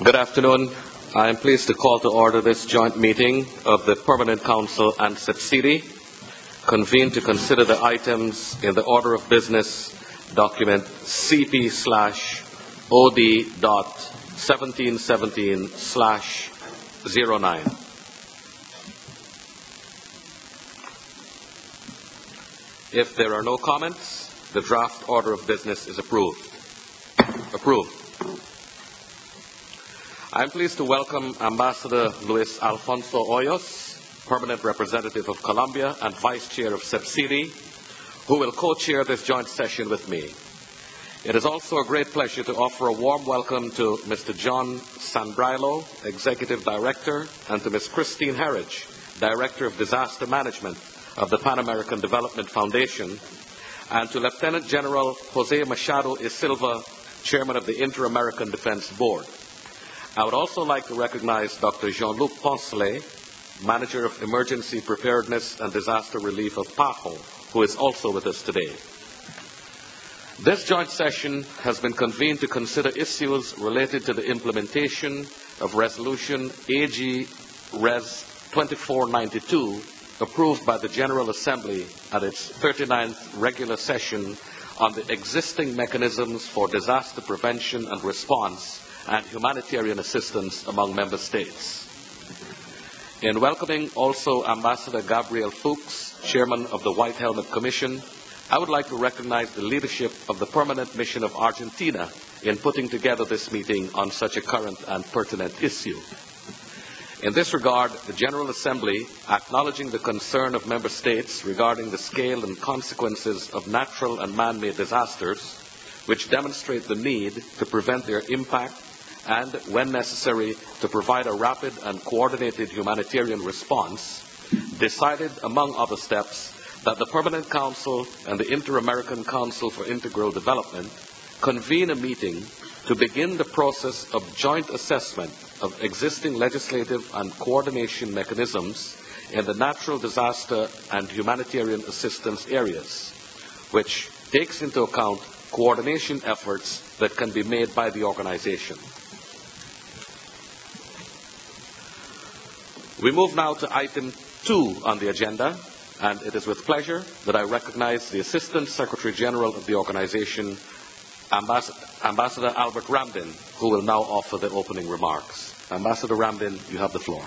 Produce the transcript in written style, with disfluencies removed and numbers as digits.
Good afternoon. I am pleased to call to order this joint meeting of the Permanent Council and Subsidy, convened to consider the items in the order of business document CP/OD.1717/09. If there are no comments, the draft order of business is approved. I am pleased to welcome Ambassador Luis Alfonso Hoyos, Permanent Representative of Colombia and Vice Chair of Subsidy, who will co-chair this joint session with me. It is also a great pleasure to offer a warm welcome to Mr. John Sandrailo, Executive Director, and to Ms. Christine Herridge, Director of Disaster Management of the Pan American Development Foundation, and to Lieutenant General Jose Machado y Silva, Chairman of the Inter-American Defense Board. I would also like to recognize Dr. Jean-Luc Poncelet, Manager of Emergency Preparedness and Disaster Relief of PAHO, who is also with us today. This joint session has been convened to consider issues related to the implementation of Resolution AG Res 2492, approved by the General Assembly at its 39th regular session on the existing mechanisms for disaster prevention and response and humanitarian assistance among member states. In welcoming also Ambassador Gabriel Fuchs, Chairman of the White Helmet Commission, I would like to recognize the leadership of the Permanent Mission of Argentina in putting together this meeting on such a current and pertinent issue. In this regard, the General Assembly, acknowledging the concern of member states regarding the scale and consequences of natural and man-made disasters, which demonstrate the need to prevent their impact and, when necessary, to provide a rapid and coordinated humanitarian response, decided, among other steps, that the Permanent Council and the Inter-American Council for Integral Development convene a meeting to begin the process of joint assessment of existing legislative and coordination mechanisms in the natural disaster and humanitarian assistance areas, which takes into account coordination efforts that can be made by the organization. We move now to item 2 on the agenda, and it is with pleasure that I recognize the Assistant Secretary General of the organization, Ambassador Albert Ramdin, who will now offer the opening remarks. Ambassador Ramdin, you have the floor.